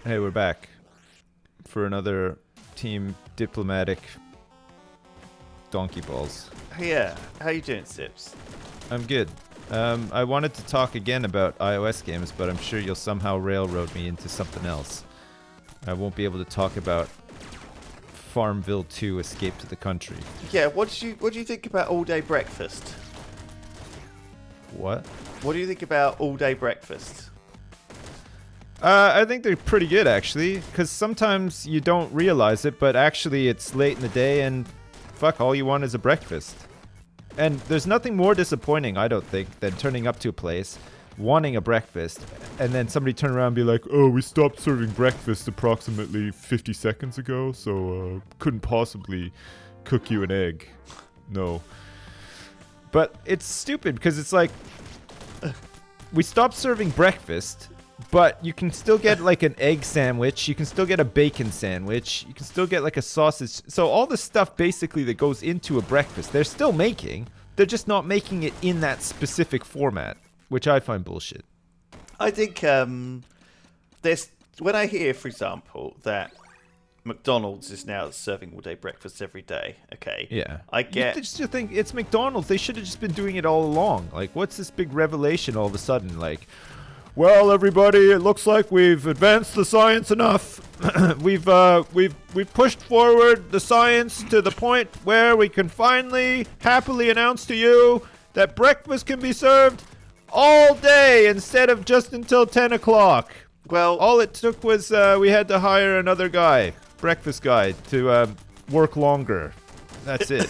Hey, we're back for another Team Diplomatic Donkey Balls. Yeah, how you doing, Sips? I'm good. I wanted to talk again about iOS games, but I'm sure you'll somehow railroad me into something else. I won't be able to talk about Farmville 2 Escape to the Country. Yeah, what do you think about all day breakfast? What? What do you think about all day breakfast? I think they're pretty good, actually, because sometimes you don't realize it, but actually it's late in the day and fuck, all you want is a breakfast. And there's nothing more disappointing, I don't think, than turning up to a place, wanting a breakfast, and then somebody turn around and be like, oh, we stopped serving breakfast approximately 50 seconds ago, so couldn't possibly cook you an egg. No. But it's stupid, because it's like, we stopped serving breakfast, but you can still get like an egg sandwich, you can still get a bacon sandwich, you can still get like a sausage. So all the stuff basically that goes into a breakfast, they're still making. They're just not making it in that specific format, which I find bullshit. I think there's when I hear, for example, that McDonald's is now serving all day breakfast every day. Okay. Yeah. I get. You just think it's McDonald's. They should have just been doing it all along. Like, what's this big revelation all of a sudden? Like, well, everybody, it looks like we've advanced the science enough. we've pushed forward the science to the point where we can finally happily announce to you that breakfast can be served all day instead of just until 10 o'clock. Well, all it took was we had to hire another guy, breakfast guy, to work longer. That's it.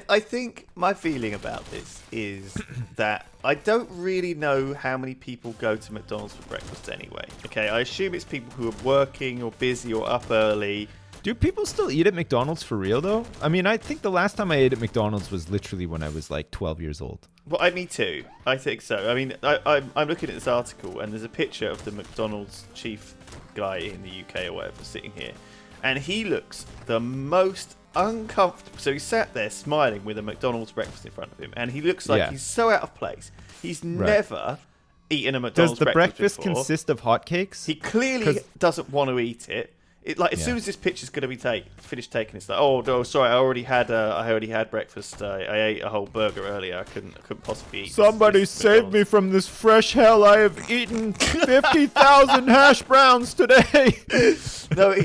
I think my feeling about this is that I don't really know how many people go to McDonald's for breakfast anyway. Okay, I assume it's people who are working or busy or up early. Do people still eat at McDonald's for real, though? I mean, I think the last time I ate at McDonald's was literally when I was like 12 years old. Well, me too. I think so. I mean, I'm looking at this article, and there's a picture of the McDonald's chief guy in the UK or whatever sitting here, and he looks the most uncomfortable. So he sat there smiling with a McDonald's breakfast in front of him, and he looks like he's so out of place. He's never eaten a McDonald's breakfast before. Does the breakfast consist of hotcakes? He clearly doesn't want to eat it. As soon as this picture's going to be finished taken, it's like, oh no, sorry, I already had breakfast. I ate a whole burger earlier. I couldn't possibly eat. Somebody save me from this fresh hell. I have eaten 50,000 hash browns today. No.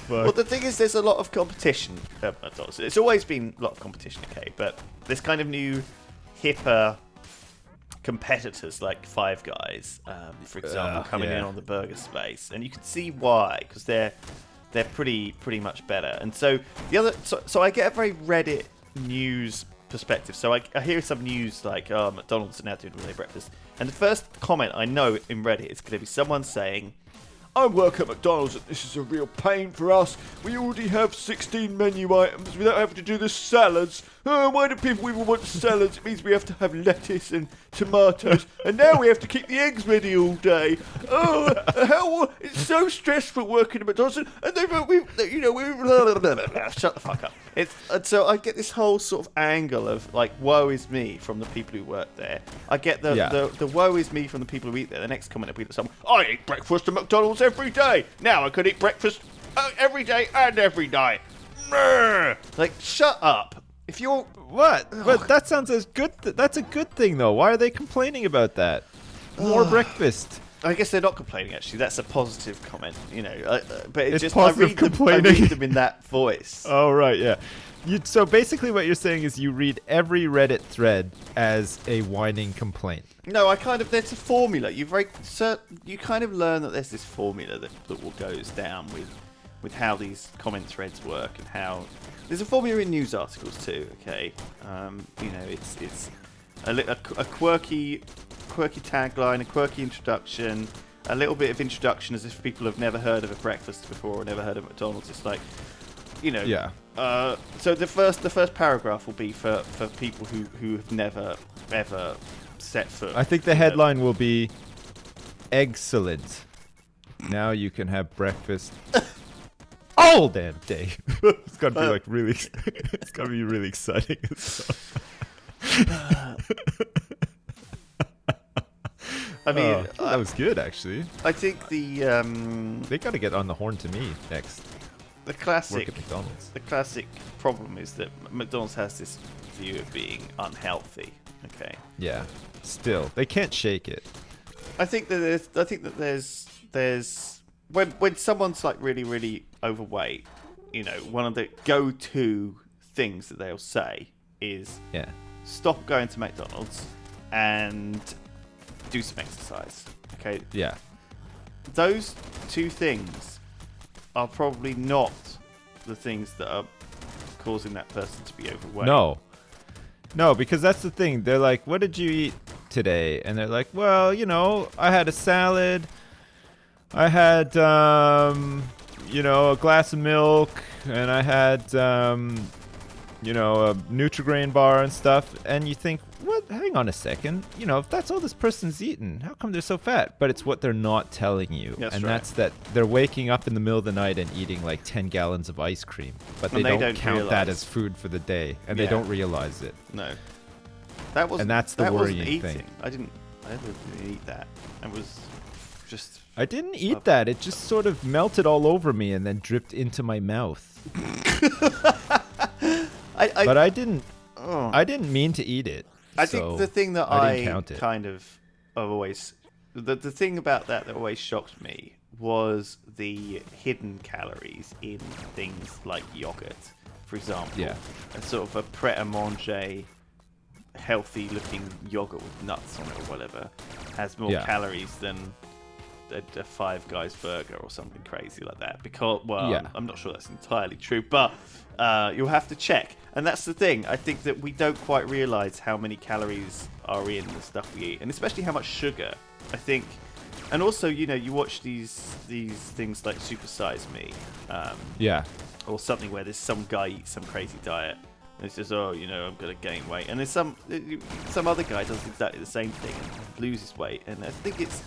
Well, the thing is, there's a lot of competition at McDonald's. It's always been a lot of competition, okay, but this kind of new, hipper competitors like Five Guys, for example, coming in on the burger space, and you can see why, because they're pretty much better. And so so I get a very Reddit news perspective. So I hear some news like, oh, McDonald's are now doing all-day breakfast, and the first comment I know in Reddit is going to be someone saying, I work at McDonald's and this is a real pain for us. We already have 16 menu items without having to do the salads. Why do people even want salads? It means we have to have lettuce and tomatoes, and now we have to keep the eggs ready all day. It's so stressful working at McDonald's, and shut the fuck up. And so I get this whole sort of angle of like, woe is me from the people who work there. I get the woe is me from the people who eat there. The next comment will be that someone, I eat breakfast at McDonald's every day. Now I could eat breakfast every day and every night. Like, shut up. If you're what? But that sounds as good. That's a good thing, though. Why are they complaining about that? More breakfast. I guess they're not complaining. Actually, that's a positive comment. But it's just positive complaining. I read them in that voice. Oh right, yeah. So basically, what you're saying is you read every Reddit thread as a whining complaint. No, there's a formula. You kind of learn that there's this formula that will goes down with how these comment threads work, and how there's a formula in news articles too. Okay, it's a quirky tagline, a quirky introduction, a little bit of introduction as if people have never heard of a breakfast before or never heard of McDonald's. It's like, yeah. So the first paragraph will be for people who have never ever set foot. I think the headline will be, "Excellent. Now you can have breakfast all damn day." It's gotta be like really. It's gotta be really exciting. I mean, that was good, actually. I think They got to get on the horn to me next. the Work classic at McDonald's. the classic problem is that McDonald's has this view of being unhealthy. Okay. Yeah. Still, they can't shake it. I think that there's when someone's like really, really overweight, you know, one of the go-to things that they'll say is Yeah. stop going to McDonald's and do some exercise. Okay. Yeah. Those two things are probably not the things that are causing that person to be overweight. No, because that's the thing. They're like, what did you eat today? And they're like, well, you know, I had a salad. I had, you know, a glass of milk. And I had, you know, a Nutri-Grain bar and stuff. And you think, what? Hang on a second. You know, if that's all this person's eaten, how come they're so fat? But it's what they're not telling you. That's that they're waking up in the middle of the night and eating like 10 gallons of ice cream. But they don't count that as food for the day. And they don't realize it. No. And that's the worrying thing. I didn't eat that. It was just... I didn't eat that. It just sort of melted all over me and then dripped into my mouth. But I didn't. I didn't mean to eat it. I think the thing that I kind of always... The thing about that always shocked me was the hidden calories in things like yogurt, for example. Yeah. A sort of a pret-a-manger, healthy-looking yogurt with nuts on it or whatever has more calories than a Five Guys burger or something crazy like that. Because, I'm not sure that's entirely true, but you'll have to check. And that's the thing. I think that we don't quite realise how many calories are in the stuff we eat, and especially how much sugar. I think, and also, you know, you watch these things like Super Size Me, or something where there's some guy eats some crazy diet. And he says, oh, you know, I'm going to gain weight. And there's some other guy does exactly the same thing and loses weight. And I think it's,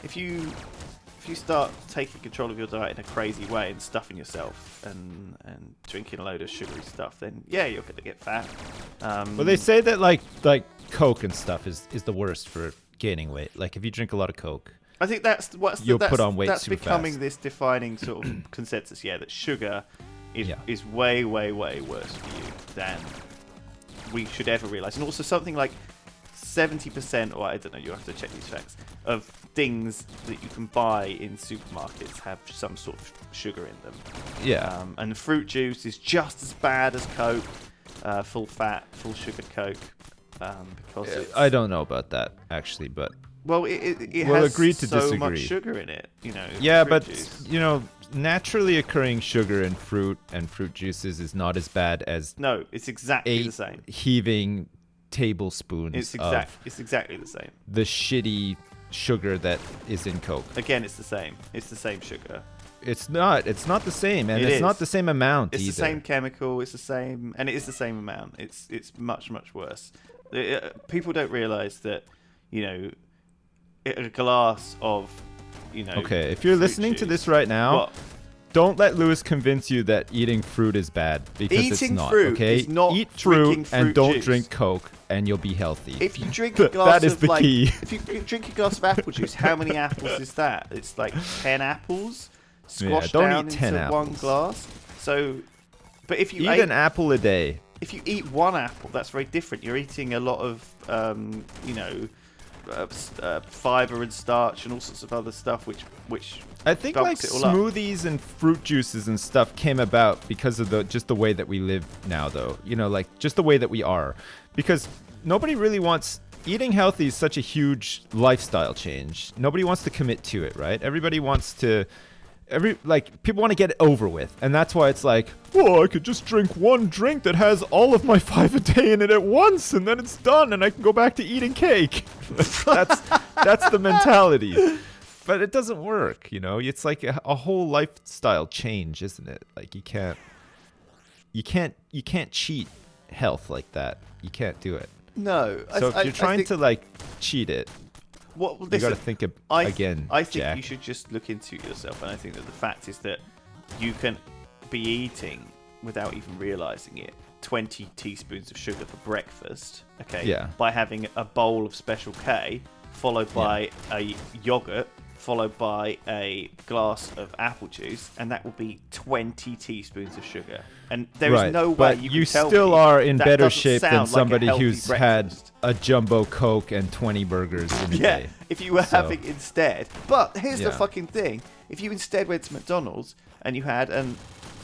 if you start taking control of your diet in a crazy way and stuffing yourself and drinking a load of sugary stuff, then, yeah, you're going to get fat. Well, they say that, like Coke and stuff is the worst for gaining weight. Like, if you drink a lot of Coke, I think you'll put on weight that's super becoming fast. this defining sort of consensus, that sugar is way, way, way worse for you than we should ever realise. And also something like 70%, or I don't know, you have to check these facts, of things that you can buy in supermarkets have some sort of sugar in them. Yeah. And fruit juice is just as bad as Coke, full fat, full sugar Coke, because I don't know about that, actually, but... Well, it has so much sugar in it, you know. Yeah, but, juice. You know, naturally occurring sugar in fruit and fruit juices is not as bad as... No, it's exactly the same. Heaving tablespoons it's exactly the same. The shitty sugar that is in Coke. Again, it's the same. It's the same sugar. It's not the same, and it's not the same amount either. It's the same chemical, it's the same, and it is the same amount. It's much, much worse. People don't realise that, you know, a glass of, you know... Okay, if you're listening to this right now, don't let Lewis convince you that eating fruit is bad, because it's not, fruit okay? Is not Eat fruit and don't juice. drink Coke, and you'll be healthy. If you drink a glass that is of, the key. If you drink a glass of apple juice, how many apples is that? It's like 10 apples squashed down into one glass. So, but if you eat an apple a day. If you eat one apple, that's very different. You're eating a lot of, you know, fiber and starch and all sorts of other stuff, which I think like smoothies and fruit juices and stuff came about because of just the way that we live now, though. You know, like just the way that we are, because nobody really wants. Eating healthy is such a huge lifestyle change. Nobody wants to commit to it, right? Everybody wants to. People want to get it over with, and that's why it's like, oh, I could just drink one drink that has all of my 5 a day in it at once, and then it's done, and I can go back to eating cake. that's the mentality. But it doesn't work, you know. It's like a whole lifestyle change, isn't it? Like you can't cheat health like that. You can't do it. No. So if you're trying to like cheat it, you got to think again. I think Jack. you should just look into it yourself, and I think that the fact is that you can be eating without even realizing it 20 teaspoons of sugar for breakfast. Okay. Yeah. By having a bowl of Special K followed by a yogurt, followed by a glass of apple juice, and that will be 20 teaspoons of sugar. And there is no way but you you can tell still me are in that better doesn't shape than sound like a somebody healthy who's breakfast. had a jumbo Coke and 20 burgers in a day. If you were having instead. But here's the Yeah. fucking thing. If you instead went to McDonald's and you had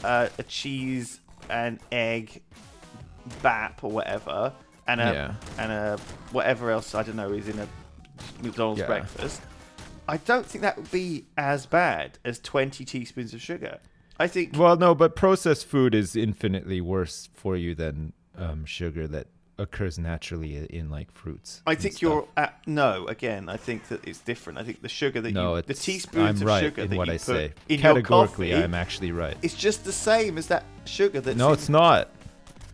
a cheese and egg bap or whatever, and a whatever else, I don't know, is in a McDonald's breakfast, I don't think that would be as bad as 20 teaspoons of sugar. I think... Well, no, but processed food is infinitely worse for you than sugar that occurs naturally in like fruits. I think you're... no, again, I think that it's different. I think the sugar that the teaspoons I'm of right sugar in that what you I put say. in your Categorically, coffee, I'm actually right. it's just the same as that sugar that's No, it's not.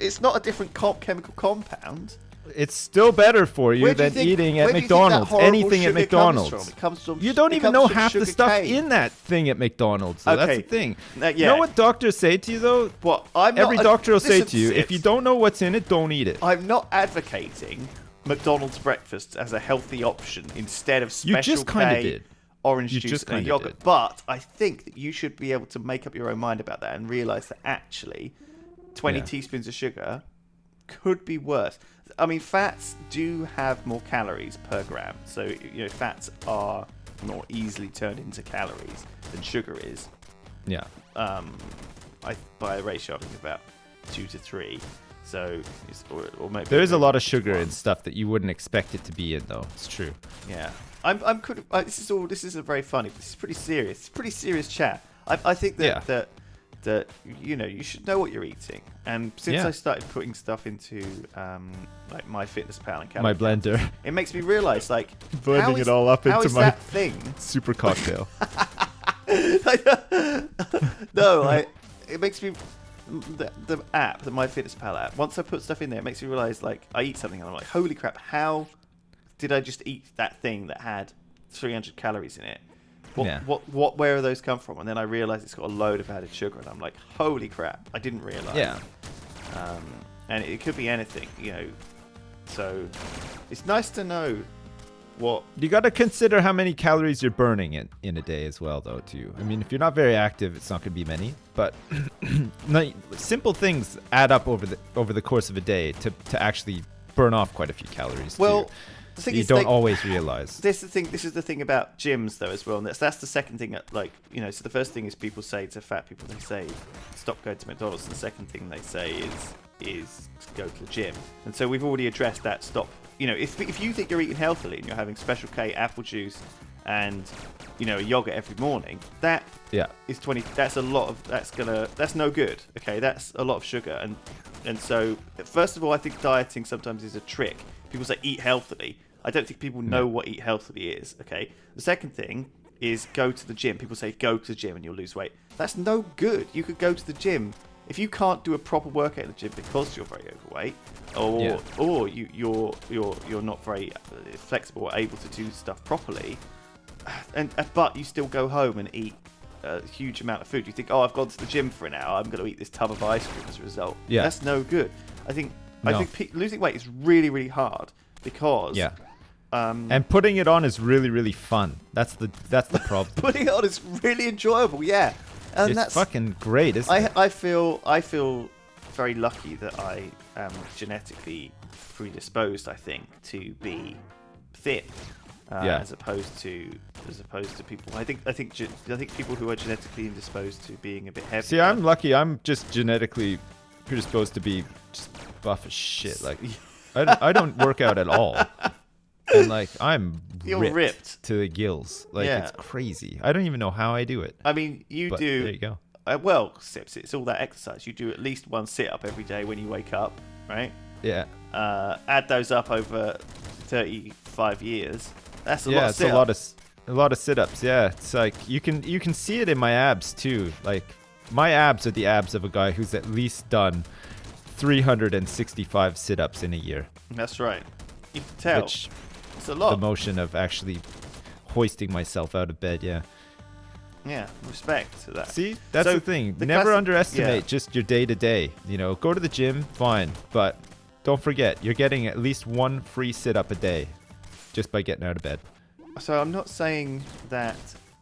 It's not a different chemical compound. It's still better for you than eating at McDonald's. Anything at McDonald's. It comes from, you don't even know half the stuff cane. in that thing at McDonald's. So that's the thing. You know what doctors say to you, though? What? Every doctor will say to you, if you don't know what's in it, don't eat it. I'm not advocating McDonald's breakfast as a healthy option instead of Special K, orange juice and yogurt. But I think that you should be able to make up your own mind about that and realise that actually 20 teaspoons of sugar could be worse. I mean, fats do have more calories per gram. So, fats are more easily turned into calories than sugar is. Yeah. By a ratio, I think about 2 to 3. So, or maybe there is a lot of sugar and stuff that you wouldn't expect it to be in, though. It's true. Yeah. This is a very funny. This is pretty serious. It's pretty serious chat. I think that you should know what you're eating. And since I started putting stuff into like MyFitnessPal and my blender, it makes me realize blending it all up into my thing super cocktail. It makes me the app, the MyFitnessPal app. Once I put stuff in there, it makes me realize I eat something and I'm like, holy crap! How did I just eat that thing that had 300 calories in it? Where are those come from? And then I realize it's got a load of added sugar, and I'm like, holy crap! I didn't realize. Yeah. And it could be anything, So it's nice to know what you got to consider how many calories you're burning in a day as well, though. Too. I mean, if you're not very active, it's not going to be many. But simple things add up over the course of a day to actually burn off quite a few calories. Well. The thing you don't always realize. This is the thing about gyms, though, as well. And that's the second thing that, so the first thing is people say to fat people, they say, stop going to McDonald's. And the second thing they say is go to the gym. And so we've already addressed that. Stop. If you think you're eating healthily and you're having Special K, apple juice, and a yogurt every morning, that is 20. That's a lot of. That's no good. Okay, that's a lot of sugar. And so first of all, I think dieting sometimes is a trick. People say eat healthily. I don't think people know what eat healthily is, okay? The second thing is go to the gym. People say go to the gym and you'll lose weight. That's no good. You could go to the gym. If you can't do a proper workout at the gym because you're very overweight, or you're not very flexible or able to do stuff properly, but you still go home and eat a huge amount of food. You think, I've gone to the gym for an hour. I'm going to eat this tub of ice cream as a result. Yeah. That's no good. I think losing weight is really, really hard because and putting it on is really, really fun. That's the problem. Putting it on is really enjoyable. Yeah, and it's fucking great, isn't it? I feel very lucky that I am genetically predisposed, I think, to be fit. As opposed to people. I think people who are genetically indisposed to being a bit heavy. See, I'm lucky. I'm just genetically predisposed to be just buff as shit. Like, I don't work out at all, and I'm ripped to the gills. It's crazy. I don't even know how I do it. I mean, do. There you go. Well, Sips, it's all that exercise. You do at least one sit-up every day when you wake up, right? Yeah. Add those up over 35 years. That's a lot of sit-ups. It's a lot of sit-ups. Yeah, it's like you can see it in my abs too. Like my abs are the abs of a guy who's at least done 365 sit-ups in a year. That's right. You can tell. Which it's a lot. The motion of actually hoisting myself out of bed. Yeah. Yeah, respect to that. See, that's the thing. Never underestimate just your day to day. Go to the gym, fine, but don't forget you're getting at least one free sit-up a day. just by getting out of bed. So I'm not saying that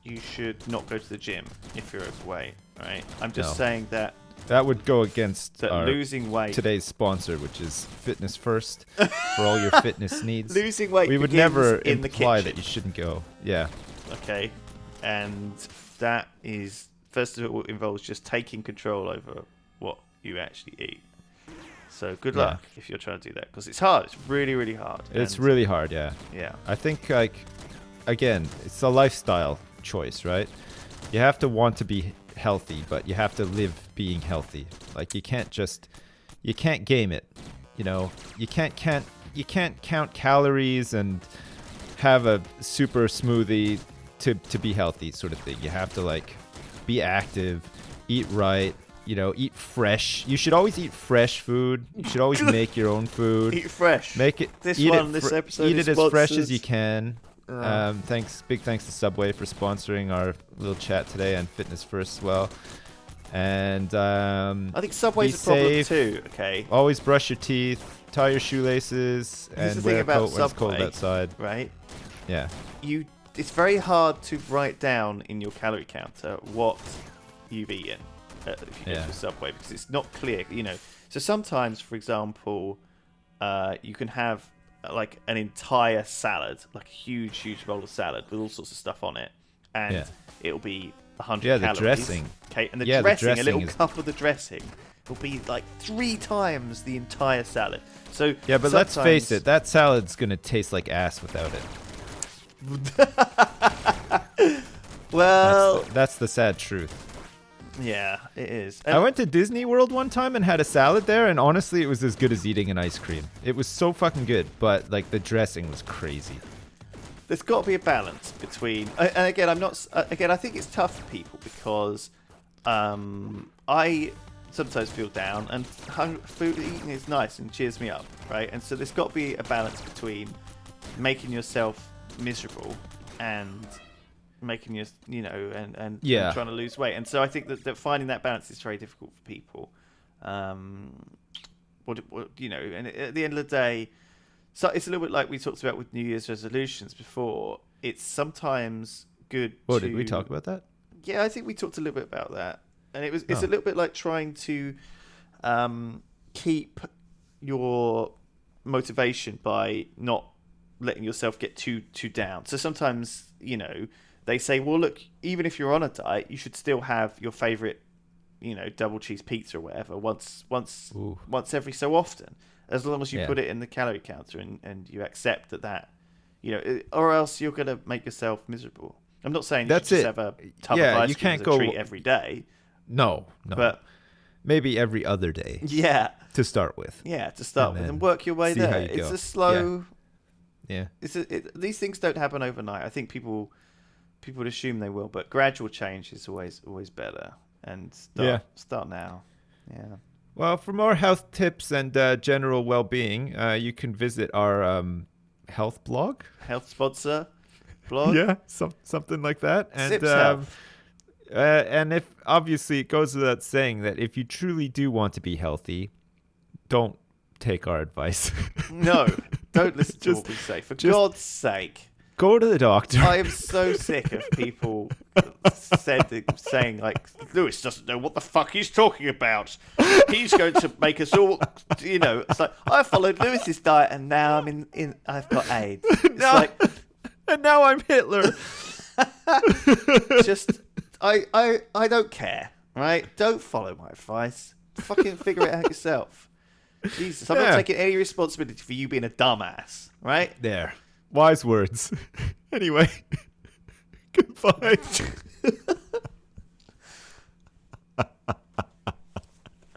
you should not go to the gym if you're overweight, right? I'm just saying that would go against our losing weight. Today's sponsor, which is Fitness First, for all your fitness needs. Losing weight. We would begins never in the imply kitchen. that you shouldn't go. Yeah. Okay, and that is first of all involves just taking control over what you actually eat. So good luck if you're trying to do that, because it's hard. It's really, really hard. It's really hard. Yeah. Yeah. I think again, it's a lifestyle choice, right? You have to want to be healthy, but you have to live being healthy. Like you can't game it. You know, you can't count calories and have a super smoothie to be healthy, sort of thing. You have to like be active, eat right. You know, eat fresh. You should always eat fresh food. You should always make your own food. Eat fresh. Make it. This episode. Eat it as fresh as you can. Big thanks to Subway for sponsoring our little chat today and Fitness First as well. And I think Subway's a problem too. Okay. Always brush your teeth, tie your shoelaces, and wear a coat when it's cold outside. Right. Yeah. It's very hard to write down in your calorie counter what you've eaten if you go to Subway, because it's not clear. You know. So sometimes, for example, you can have like an entire salad, like a huge bowl of salad with all sorts of stuff on it, and it'll be 100 calories. The dressing. Okay, and the dressing, a little cup of the dressing will be like 3 times the entire salad. So yeah, but let's face it, that salad's gonna taste like ass without it. Well, that's the sad truth. Yeah, it is. I went to Disney World one time and had a salad there, and honestly, it was as good as eating an ice cream. It was so fucking good, but like the dressing was crazy. There's got to be a balance between, and again, I think it's tough for people because I sometimes feel down, and food eating is nice and cheers me up, right? And so there's got to be a balance between making yourself miserable and making your, and trying to lose weight. And so I think that finding that balance is very difficult for people. And at the end of the day, so it's a little bit like we talked about with New Year's resolutions before. It's sometimes good. Did we talk about that? Yeah, I think we talked a little bit about that. And it's a little bit like trying to keep your motivation by not letting yourself get too down. So sometimes, they say, well, look, even if you're on a diet, you should still have your favorite, double cheese pizza or whatever once every so often, as long as you put it in the calorie counter and you accept that, or else you're going to make yourself miserable. I'm not saying you should just have a tub of ice cream as a treat every day. No. But maybe every other day. Yeah. To start with. Yeah, to start with, and work your way there. It's a slow. Yeah. These things don't happen overnight. I think people would assume they will, but gradual change is always better. And start now. Yeah. Well, for more health tips and general well-being, you can visit our health blog. Health sponsor blog. Yeah, something like that. And and if obviously it goes without saying that if you truly do want to be healthy, don't take our advice. No, don't listen to what we say. For God's sake. Go to the doctor. I am so sick of people saying like, Lewis doesn't know what the fuck he's talking about. He's going to make us all, It's like, I followed Lewis's diet and now I'm I've got AIDS. It's and now I'm Hitler. I don't care, right? Don't follow my advice. Fucking figure it out yourself. Jesus, I'm not taking any responsibility for you being a dumbass, right? There. Wise words. Anyway, goodbye.